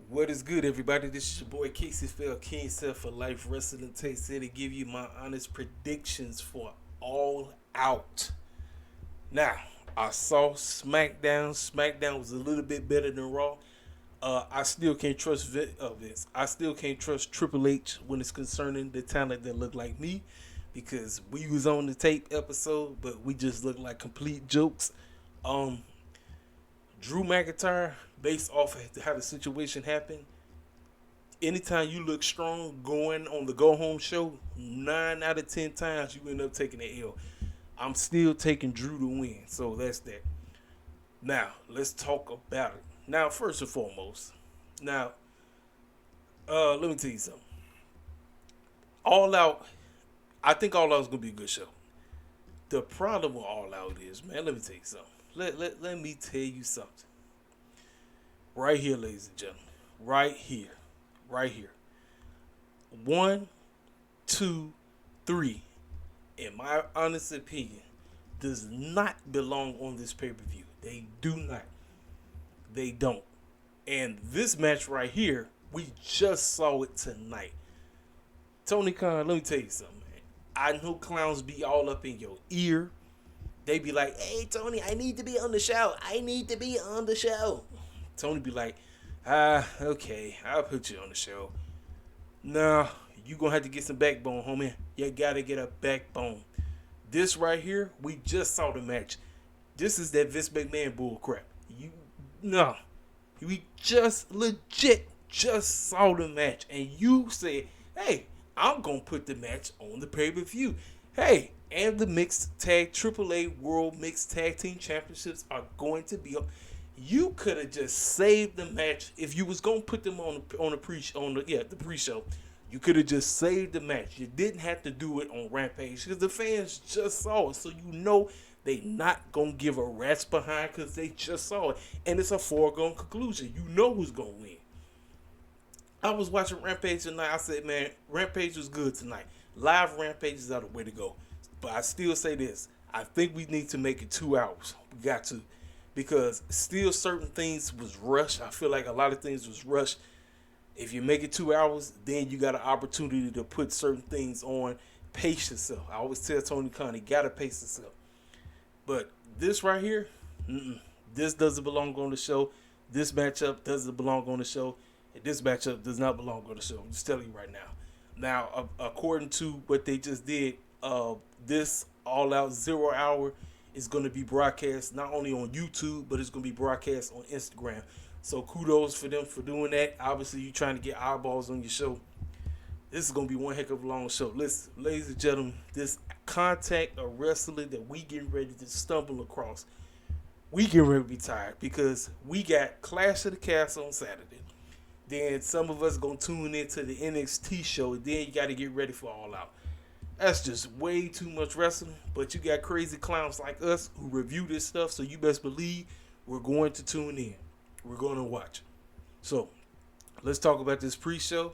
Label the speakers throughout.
Speaker 1: What is good, everybody? This is your boy Casey Fell King Self for Life Wrestling Takes here to give you my honest predictions for All Out. Now, I saw SmackDown. SmackDown was a little bit better than Raw. I still can't trust Vince. I still can't trust Triple H when it's concerning the talent that look like me, because we was on the tape episode, but we just look like complete jokes. Um, Drew McIntyre, based off of how the situation happened, anytime you look strong going on the go home show, 9 out of 10 times you end up taking the L. I'm still taking Drew to win, so that's that. Now let's talk about it. Now, first and foremost, now let me tell you something. All Out, I think All Out is gonna be a good show. The problem with All Out is, man, let me tell you something. Let me tell you something. Right here, ladies and gentlemen. Right here. Right here. 1, 2, 3, in my honest opinion, does not belong on this pay-per-view. They do not. They don't. And this match right here, we just saw it tonight. Tony Khan, let me tell you something, man. I know clowns be all up in your ear. They be like, hey, Tony, I need to be on the show. I need to be on the show. Tony be like, okay, I'll put you on the show. Nah, you gonna have to get some backbone, homie. You gotta get a backbone. This right here, we just saw the match. This is that Vince McMahon bull crap. We just legit just saw the match, and you said, hey, I'm gonna put the match on the pay-per-view. Hey, and the mixed tag AAA World Mixed Tag Team Championships are going to be up. You could have just saved the match if you was gonna put them on the pre-show. You could have just saved the match. You didn't have to do it on Rampage because the fans just saw it, so you know they not gonna give a rat's behind because they just saw it, and it's a foregone conclusion. You know who's gonna win. I was watching Rampage tonight. I said, man, Rampage was good tonight. Live Rampages are the way to go. But I still say this. I think we need to make it 2 hours. We got to. Because still certain things was rushed. I feel like a lot of things was rushed. If you make it 2 hours, then you got an opportunity to put certain things on. Pace yourself. I always tell Tony Khan, you got to pace yourself. But this right here, this doesn't belong on the show. This matchup doesn't belong on the show. And this matchup does not belong on the show. I'm just telling you right now. Now, according to what they just did, this All Out 0 hour is going to be broadcast not only on YouTube, but it's going to be broadcast on Instagram. So kudos for them for doing that. Obviously, you're trying to get eyeballs on your show. This is going to be one heck of a long show. Listen, ladies and gentlemen, this contact of wrestling that we getting ready to stumble across, we getting ready to be tired because we got Clash of the Castle on Saturday. Then some of us going to tune into the NXT show, and then you got to get ready for All Out. That's just way too much wrestling, but you got crazy clowns like us who review this stuff, so you best believe we're going to tune in. We're going to watch. So, let's talk about this pre-show.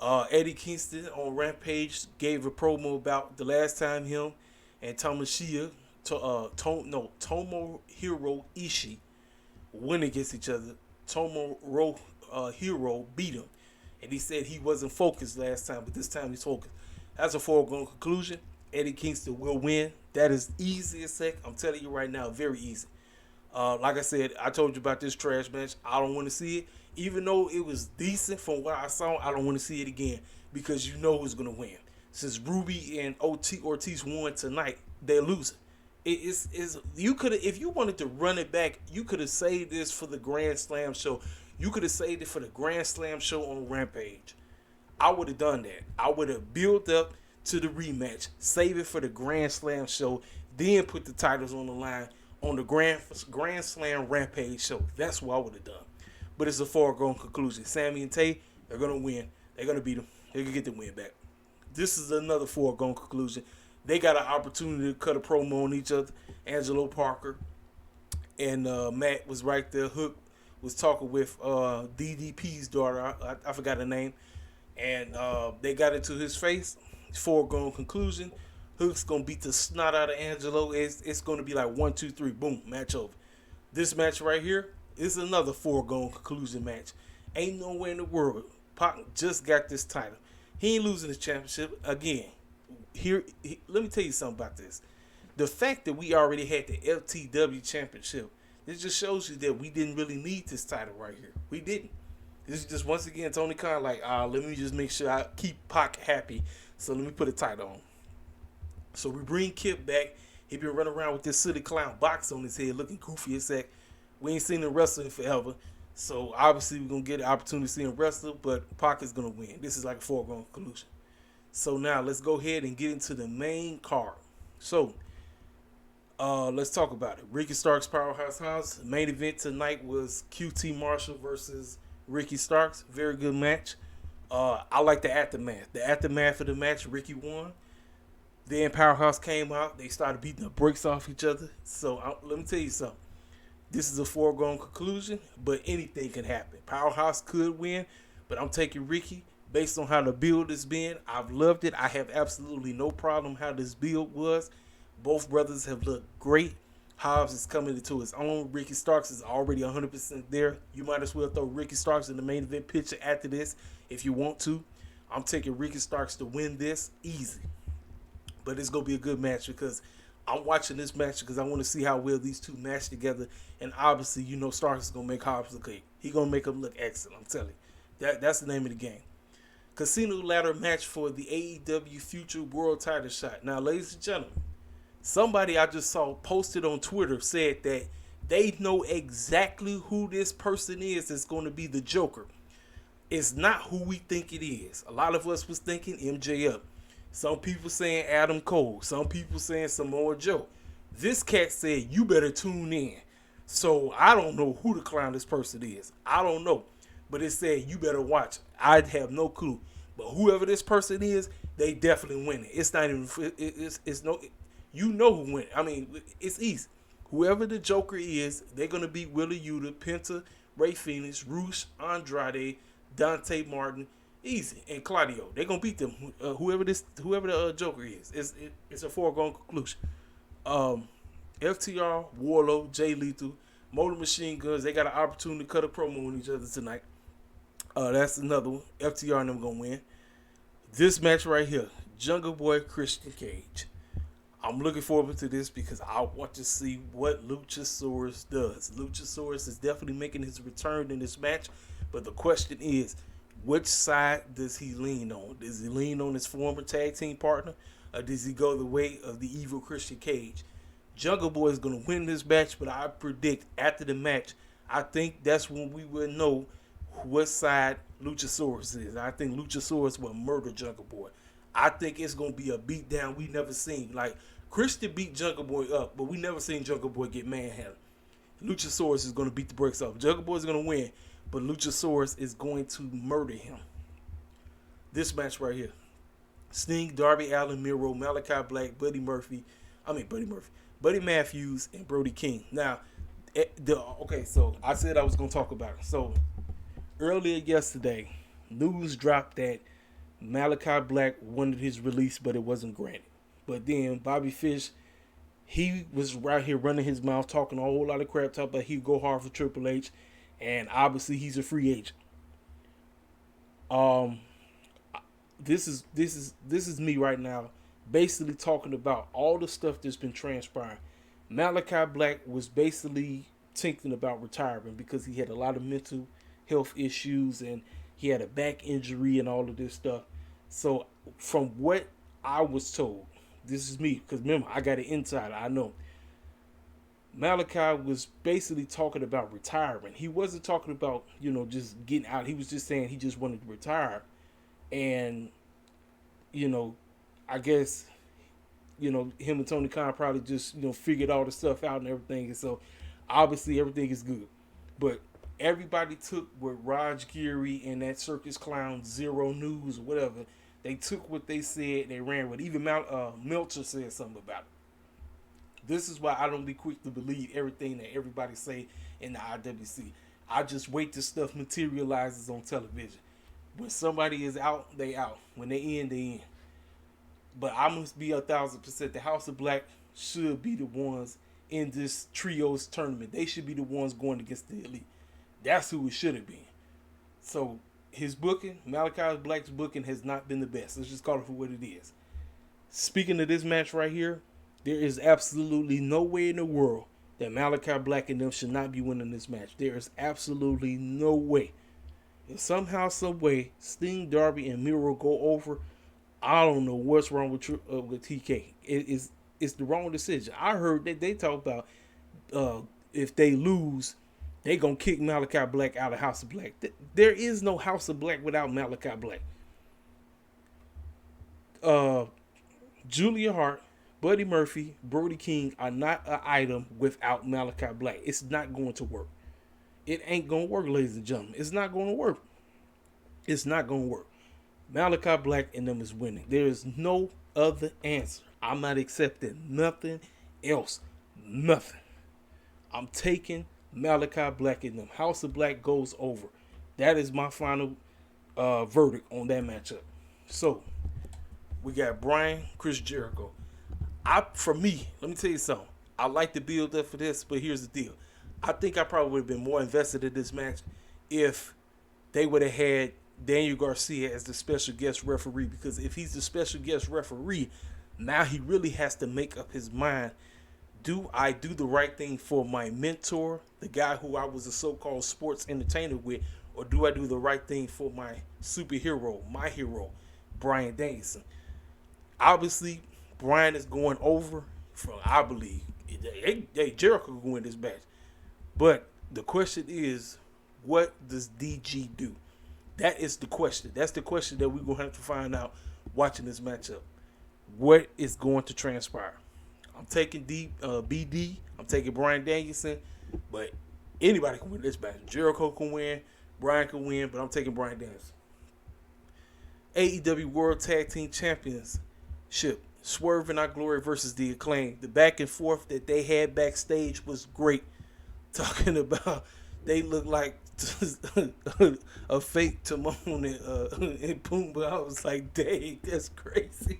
Speaker 1: Eddie Kingston on Rampage gave a promo about the last time him and Tomohiro Ishii went against each other. Hero beat him, and he said he wasn't focused last time, but this time he's focused. That's a foregone conclusion. Eddie Kingston will win. That is easy as heck. I'm telling you right now, very easy. Like I said, I told you about this trash match. I don't want to see it. Even though it was decent from what I saw, I don't want to see it again because you know who's going to win. Since Ruby and Ortiz won tonight, they're losing. You could have, if you wanted to run it back, you could have saved this for the Grand Slam show. You could have saved it for the Grand Slam show on Rampage. I would have done that. I would have built up to the rematch, save it for the Grand Slam show, then put the titles on the line on the Grand Slam Rampage show. That's what I would have done. But it's a foregone conclusion. Sammy and Tay, they're going to win. They're going to beat them. They're going to get the win back. This is another foregone conclusion. They got an opportunity to cut a promo on each other. Angelo Parker and Matt was right there. Hook was talking with DDP's daughter. I forgot her name. And they got into his face. Foregone conclusion. Hook's going to beat the snot out of Angelo. It's going to be like 1, 2, 3. Boom. Match over. This match right here is another foregone conclusion match. Ain't nowhere in the world. Pac just got this title. He ain't losing the championship again. Let me tell you something about this. The fact that we already had the FTW championship, it just shows you that we didn't really need this title right here. We didn't. This is just once again Tony Khan like, let me just make sure I keep Pac happy. So let me put a title on. So we bring Kip back. He been running around with this silly clown box on his head, looking goofy as heck. We ain't seen him wrestle in forever. So obviously we're gonna get an opportunity to see him wrestle, but Pac is gonna win. This is like a foregone conclusion. So now let's go ahead and get into the main card. So let's talk about it. Ricky Starks Powerhouse House. The main event tonight was QT Marshall versus Ricky Starks. Very good match. I like the aftermath. The aftermath of the match, Ricky won. Then Powerhouse came out. They started beating the brakes off each other. So let me tell you something. This is a foregone conclusion, but anything can happen. Powerhouse could win, but I'm taking Ricky based on how the build has been. I've loved it. I have absolutely no problem how this build was. Both brothers have looked great. Hobbs is coming into his own. Ricky Starks is already 100% there. You might as well throw Ricky Starks in the main event picture after this if you want to. I'm taking Ricky Starks to win this easy. But it's going to be a good match because I'm watching this match because I want to see how well these two match together. And obviously, you know Starks is going to make Hobbs look great. He's going to make him look excellent, I'm telling you. That's the name of the game. Casino ladder match for the AEW Future World Title shot. Now, ladies and gentlemen, somebody I just saw posted on Twitter said that they know exactly who this person is that's going to be the Joker. It's not who we think it is. A lot of us was thinking MJF. Some people saying Adam Cole. Some people saying Samoa Joe. This cat said, you better tune in. So I don't know who the clown this person is. I don't know. But it said, you better watch. I have no clue. But whoever this person is, they definitely win it. It's not even, it's no, you know who win it. I mean, it's easy. Whoever the Joker is, they're going to beat Wheeler Yuta, Penta, Ray Phoenix, Roosh, Andrade, Dante Martin, easy, and Claudio. They're going to beat them. Whoever the Joker is. It's a foregone conclusion. FTR, Warlow, Jay Lethal, Motor Machine Guns, they got an opportunity to cut a promo on each other tonight. That's another one. FTR and them going to win. This match right here, Jungle Boy, Christian Cage. I'm looking forward to this because I want to see what Luchasaurus does. Luchasaurus is definitely making his return in this match, but the question is, which side does he lean on? Does he lean on his former tag team partner, or does he go the way of the evil Christian Cage? Jungle Boy is going to win this match, but I predict after the match, I think that's when we will know what side Luchasaurus is. I think Luchasaurus will murder Jungle Boy. I think it's going to be a beatdown we never seen. Like, Christian beat Jungle Boy up, but we never seen Jungle Boy get manhandled. Luchasaurus is going to beat the brakes off. Jungle Boy is going to win, but Luchasaurus is going to murder him. This match right here. Sting, Darby Allin, Miro, Malachi Black, Buddy Matthews, and Brody King. Now, so I said I was going to talk about it. So, earlier yesterday, news dropped that Malachi Black wanted his release, but it wasn't granted. But then Bobby Fish, he was right here running his mouth, talking a whole lot of crap, talking about he'd go hard for Triple H, and obviously he's a free agent. This is me right now, basically talking about all the stuff that's been transpiring. Malachi Black was basically thinking about retiring because he had a lot of mental health issues and he had a back injury and all of this stuff. So from what I was told, this is me, because remember, I got an insider, I know. Malachi was basically talking about retiring. He wasn't talking about, just getting out. He was just saying he just wanted to retire. And, I guess, him and Tony Khan probably just, figured all the stuff out and everything. And so, obviously, everything is good. But everybody took what Raj Geary and that circus clown Zero News or whatever, they took what they said, they ran with it. Even Meltzer said something about it. This is why I don't be quick to believe everything that everybody say in the IWC. I just wait till stuff materializes on television. When somebody is out, they out. When they in, they in. But I must be 1,000%. The House of Black should be the ones in this trios tournament. They should be the ones going against the Elite. That's who it should have been. So his booking, Malachi Black's booking, has not been the best. Let's just call it for what it is. Speaking of this match right here, there is absolutely no way in the world that Malachi Black and them should not be winning this match. There is absolutely no way. If somehow, some way, Sting, Darby, and Miro go over, I don't know what's wrong with TK. It's the wrong decision. I heard that they talk about if they lose, they gonna kick Malachi Black out of House of Black. There is no House of Black without Malachi Black. Julia Hart, Buddy Murphy, Brody King are not an item without Malachi Black. It's not going to work. It ain't going to work, ladies and gentlemen. It's not going to work. It's not going to work. Malachi Black and them is winning. There is no other answer. I'm not accepting nothing else. Nothing. I'm taking Malachi Black and them. House of Black goes over. That is my final verdict on that matchup. So, we got Bryan, Chris Jericho. For me, let me tell you something. I like the build up for this, but here's the deal. I think I probably would have been more invested in this match if they would have had Daniel Garcia as the special guest referee, because if he's the special guest referee, now he really has to make up his mind. Do I do the right thing for my mentor, the guy who I was a so-called sports entertainer with, or do I do the right thing for my superhero, my hero, Bryan Danielson? Obviously, Bryan is going over. I believe Jericho can win this match. But the question is, what does DG do? That is the question. That's the question that we're going to have to find out watching this matchup. What is going to transpire? I'm taking BD. I'm taking Bryan Danielson. But anybody can win this match. Jericho can win. Bryan can win. But I'm taking Bryan Danielson. AEW World Tag Team Championship. Swerve and Our Glory versus The Acclaim. The back and forth that they had backstage was great. Talking about they look like a fake Timon and Pumbaa. I was like, dang, that's crazy.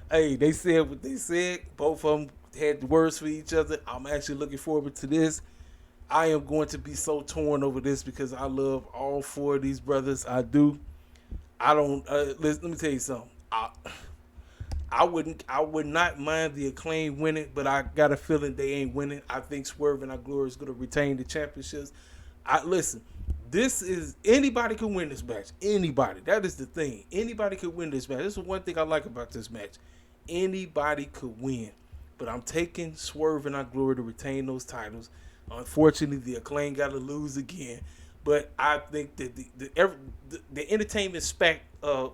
Speaker 1: Hey, they said what they said. Both of them had words for each other. I'm actually looking forward to this. I am going to be so torn over this because I love all four of these brothers. I do. I don't. Let me tell you something. I would not mind the Acclaim winning, but I got a feeling they ain't winning. I think Swerve and Our Glory is going to retain the championships. Listen, this is, anybody can win this match. Anybody. That is the thing. Anybody could win this match. This is one thing I like about this match. Anybody could win. But I'm taking Swerve and Our Glory to retain those titles. Unfortunately, the Acclaim got to lose again. But I think that the entertainment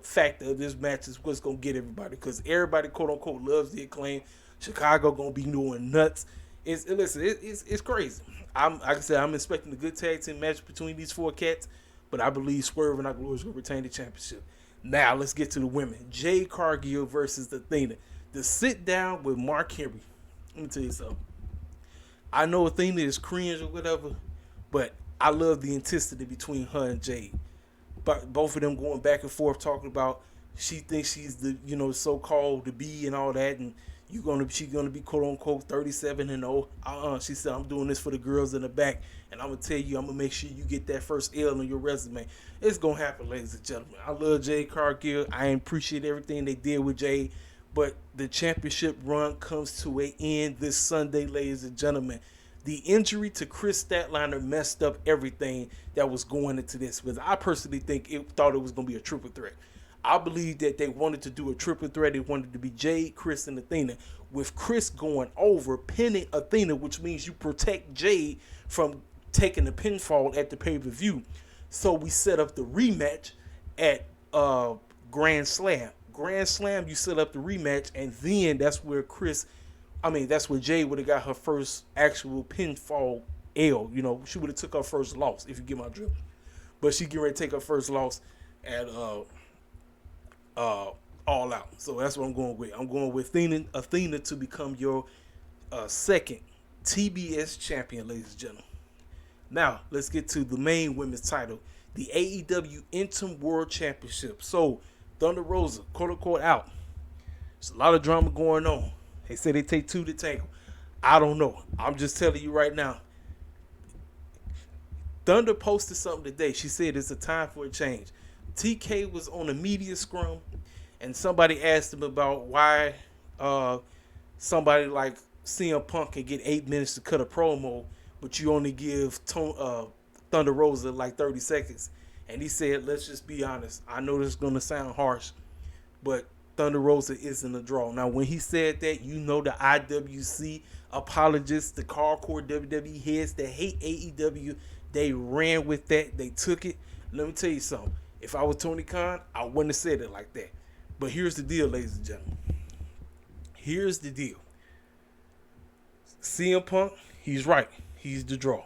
Speaker 1: factor of this match is what's going to get everybody. Because everybody, quote-unquote, loves the Acclaim. Chicago going to be doing nuts. It's crazy. Like I said, I'm expecting a good tag team match between these four cats. But I believe Swerve and Our Glory is going to retain the championship. Now, let's get to the women. Jade Cargill versus Athena. The sit down with Mark Henry. Let me tell you something. I know Athena is cringe or whatever, but I love the intensity between her and Jade. But both of them going back and forth talking about she thinks she's the so-called the B and all that, and she's gonna be quote unquote 37-0. She said, I'm doing this for the girls in the back, and I'm gonna tell you, I'm gonna make sure you get that first L on your resume. It's gonna happen, ladies and gentlemen. I love Jade Cargill. I appreciate everything they did with Jade, but the championship run comes to an end this Sunday, ladies and gentlemen. The injury to Chris Statlander messed up everything that was going into this. Because I personally thought it was going to be a triple threat. I believe that they wanted to do a triple threat. They wanted to be Jade, Chris, and Athena. With Chris going over, pinning Athena, which means you protect Jade from taking the pinfall at the pay-per-view. So we set up the rematch at Grand Slam. Grand Slam, you set up the rematch, and then that's where Jade would have got her first actual pinfall L. She would have took her first loss, if you get my drift. But she getting ready to take her first loss at All Out. So that's what I'm going with. I'm going with Athena to become your second TBS champion, ladies and gentlemen. Now, let's get to the main women's title, the AEW Interim World Championship. So, Thunder Rosa, quote-unquote, out. There's a lot of drama going on. They say they take two to tango. I don't know. I'm just telling you right now. Thunder posted something today. She said it's a time for a change. TK was on a media scrum, and somebody asked him about why somebody like CM Punk can get 8 minutes to cut a promo, but you only give Thunder Rosa like 30 seconds. And he said, let's just be honest. I know this is going to sound harsh, but Thunder Rosa isn't a draw. Now, when he said that, you know the IWC apologists, the hardcore WWE heads that hate AEW, they ran with that. They took it. Let me tell you something. If I was Tony Khan, I wouldn't have said it like that. But here's the deal, ladies and gentlemen. Here's the deal. CM Punk, he's right. He's the draw.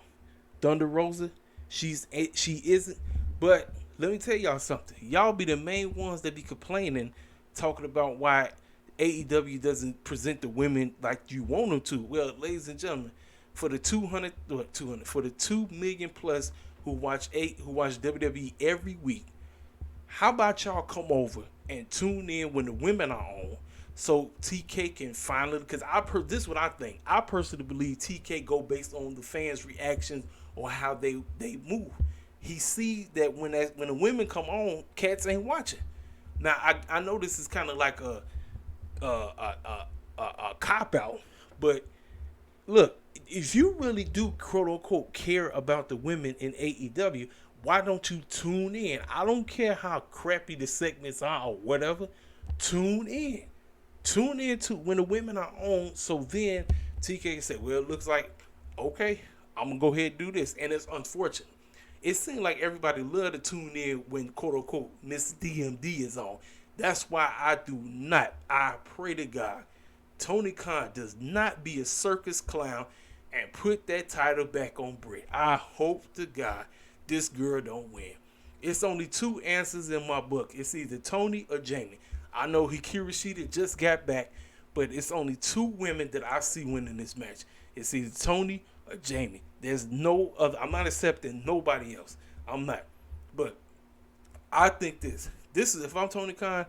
Speaker 1: Thunder Rosa, she isn't. But let me tell y'all something. Y'all be the main ones that be complaining, talking about why AEW doesn't present the women like you want them to. Well, ladies and gentlemen, for the 200 for the 2 million plus who watch WWE every week, how about y'all come over and tune in when the women are on, so TK can finally, because this is what I think. I personally believe TK go based on the fans' reactions or how they move. He sees that when the women come on, cats ain't watching. Now I know this is kind of like a cop out, but look, if you really do quote unquote care about the women in AEW, why don't you tune in? I don't care how crappy the segments are or whatever. Tune in. Tune in to when the women are on, so then TK can say, well, it looks like, okay, I'm going to go ahead and do this. And it's unfortunate. It seems like everybody love to tune in when, quote-unquote, Miss DMD is on. That's why I pray to God, Tony Khan does not be a circus clown and put that title back on Britt. I hope to God this girl don't win. It's only 2 answers in my book. It's either Tony or Jamie. I know Hikaru Shida just got back, but it's only 2 women that I see winning this match. It's either Tony or Jamie. There's no other. I'm not accepting nobody else. I'm not. But I think this is, if I'm Tony Khan,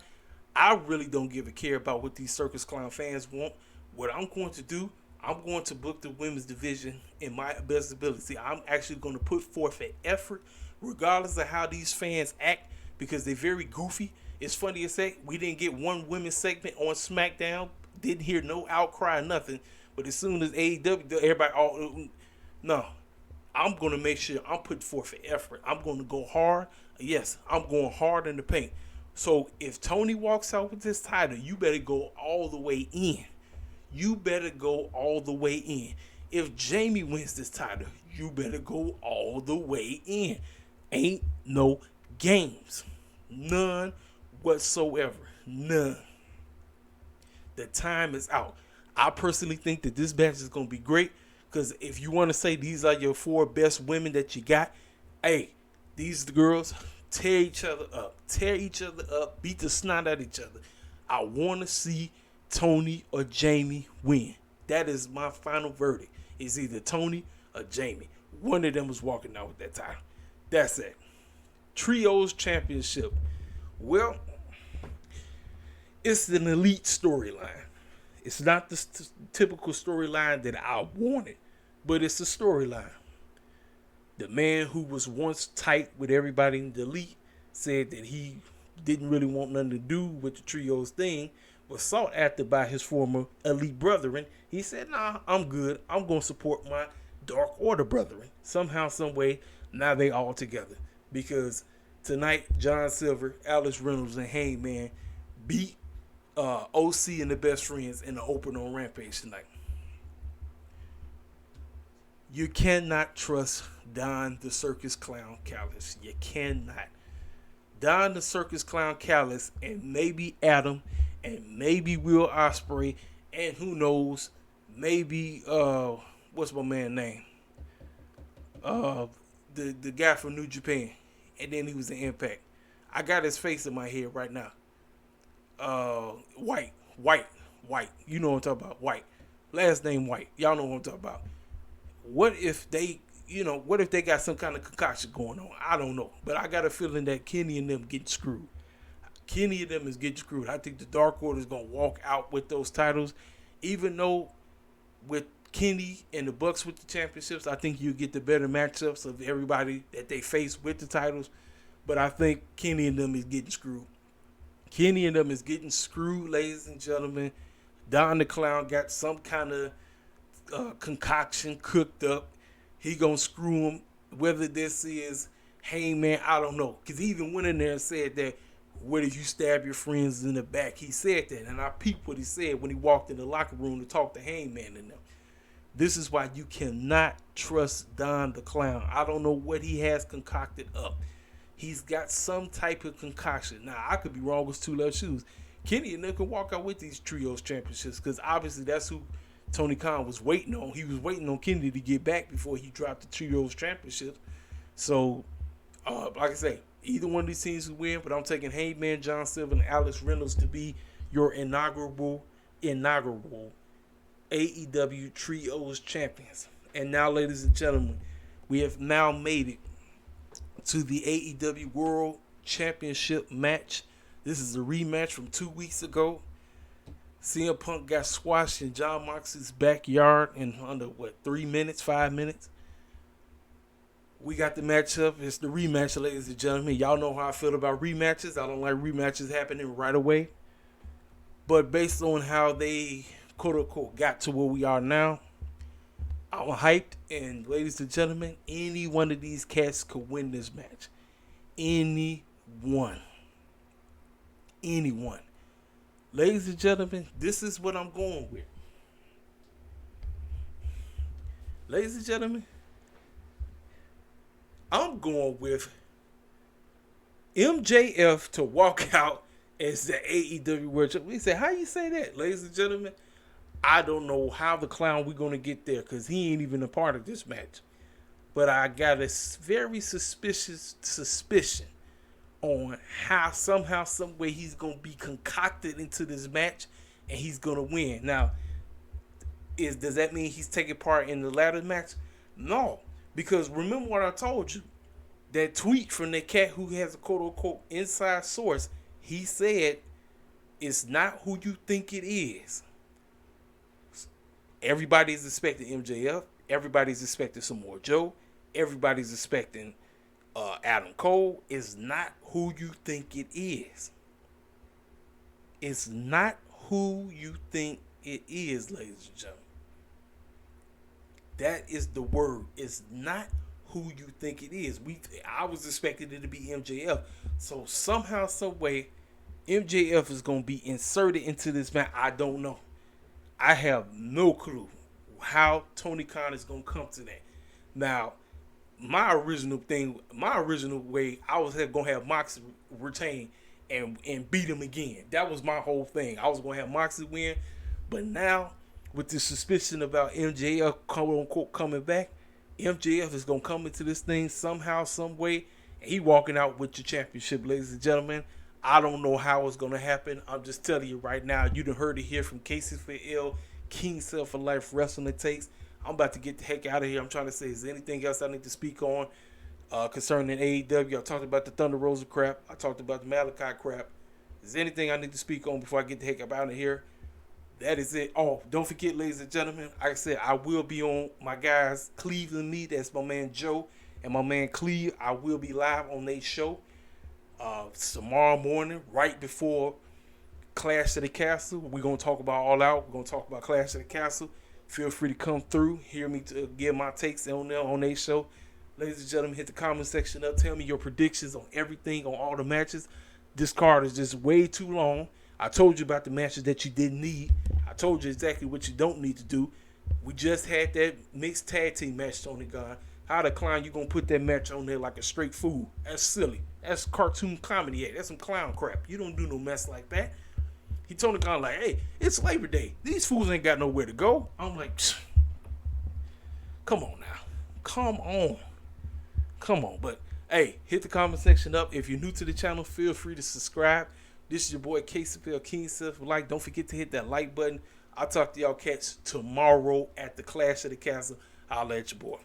Speaker 1: I really don't give a care about what these circus clown fans want. What I'm going to do, I'm going to book the women's division in my best ability. I'm actually going to put forth an effort, regardless of how these fans act, because they're very goofy. It's funny to say, we didn't get one women's segment on SmackDown. Didn't hear no outcry or nothing. But as soon as AEW, everybody, no. I'm going to make sure I'm putting forth an effort. I'm going to go hard. Yes, I'm going hard in the paint. So if Tony walks out with this title, you better go all the way in. You better go all the way in. If Jamie wins this title, you better go all the way in. Ain't no games. None whatsoever. None. The time is out. I personally think that this match is going to be great, because if you want to say these are your 4 best women that you got, hey, these girls tear each other up, beat the snot out of each other. I want to see Tony or Jamie win. That is my final verdict. It's either Tony or Jamie. One of them was walking out with that title. That's it. Trios Championship. Well, it's an elite storyline. It's not the typical storyline that I wanted, but it's a storyline. The man who was once tight with everybody in the elite said that he didn't really want nothing to do with the trios thing, was sought after by his former elite brethren. He said, nah, I'm good. I'm going to support my Dark Order brethren. Somehow, some way, now they all together. Because tonight, John Silver, Alex Reynolds, and Hangman beat OC and the Best Friends in the opener on Rampage tonight. You cannot trust Don the Circus Clown Callis. You cannot. Don the Circus Clown Callis and maybe Adam and maybe Will Ospreay and who knows, maybe what's my man's name? The guy from New Japan, and then he was in Impact. I got his face in my head right now. White. You know what I'm talking about. White. Last name White. Y'all know what I'm talking about. What if they got some kind of concoction going on? I don't know. But I got a feeling that Kenny and them getting screwed. Kenny and them is getting screwed. I think the Dark Order is going to walk out with those titles, even though with Kenny and the Bucks with the championships, I think you get the better matchups of everybody that they face with the titles. But I think Kenny and them is getting screwed. Kenny and them is getting screwed, ladies and gentlemen. Don the Clown got some kind of concoction cooked up. He gonna screw him. Whether this is Hangman, I don't know. Because he even went in there and said that, what if you stab your friends in the back? He said that. And I peeped what he said when he walked in the locker room to talk to Hangman and them. This is why you cannot trust Don the Clown. I don't know what he has concocted up. He's got some type of concoction. Now, I could be wrong with two left shoes. Kenny and them can walk out with these trios championships because obviously that's who Tony Khan was waiting on. He was waiting on Kenny to get back before he dropped the trios championship. So, like I say, either one of these teams will win, but I'm taking Hangman, John Silver, and Alex Reynolds to be your inaugural AEW Trios champions. And now, ladies and gentlemen, we have now made it to the AEW World Championship match. This is a rematch from 2 weeks ago. CM Punk got squashed in Jon Moxley's backyard in under, 3 minutes, 5 minutes. We got the matchup. It's the rematch, ladies and gentlemen. Y'all know how I feel about rematches. I don't like rematches happening right away. But based on how they, quote-unquote, got to where we are now, I'm hyped. And ladies and gentlemen, any one of these cats could win this match. Anyone. Ladies and gentlemen, this is what I'm going with. Ladies and gentlemen, I'm going with MJF to walk out as the AEW World Champion. We say, how you say that, ladies and gentlemen? I don't know how the Clown we're going to get there because he ain't even a part of this match. But I got a very suspicious suspicion on how somehow, some way he's going to be concocted into this match and he's going to win. Now, does that mean he's taking part in the ladder match? No, because remember what I told you. That tweet from that cat who has a quote-unquote inside source, he said it's not who you think it is. Everybody's expecting MJF. Everybody's expecting Samoa Joe. Everybody's expecting Adam Cole. It's not who you think it is. It's not who you think it is, ladies and gentlemen. That is the word. It's not who you think it is. I was expecting it to be MJF. So somehow, some way, MJF is going to be inserted into this match. I don't know. I have no clue how Tony Khan is going to come to that. Now, my original way, I was going to have Moxley retain and beat him again. That was my whole thing. I was going to have Moxley win. But now, with the suspicion about MJF quote-unquote coming back, MJF is going to come into this thing somehow, some way, and he walking out with the championship, ladies and gentlemen. I don't know how it's going to happen. I'm just telling you right now. You done heard it here from Casey for L, King Self for Life Wrestling It Takes. I'm about to get the heck out of here. I'm trying to say, is there anything else I need to speak on concerning AEW? I talked about the Thunder Rosa crap. I talked about the Malachi crap. Is there anything I need to speak on before I get the heck up out of here? That is it. Oh, don't forget, ladies and gentlemen, like I said, I will be on my guys Cleveland Meet. That's my man Joe and my man Cleve. I will be live on their show tomorrow morning, right before Clash of the Castle. We're going to talk about All Out. We're going to talk about Clash of the Castle. Feel free to come through, hear me to give my takes on their show. Ladies and gentlemen, hit the comment section up. Tell me your predictions on everything, on all the matches. This card is just way too long. I told you about the matches that you didn't need. I told you exactly what you don't need to do. We just had that mixed tag team match, Tony Khan. How the clown you gonna put that match on there like a straight fool? That's silly. That's cartoon comedy. That's some clown crap. You don't do no mess like that. He told the guy like, hey, it's Labor Day. These fools ain't got nowhere to go. I'm like, come on now. Come on. But, hey, hit the comment section up. If you're new to the channel, feel free to subscribe. This is your boy, KCPL King Self. Like, don't forget to hit that like button. I'll talk to y'all cats tomorrow at the Clash of the Castle. I'll let your boy.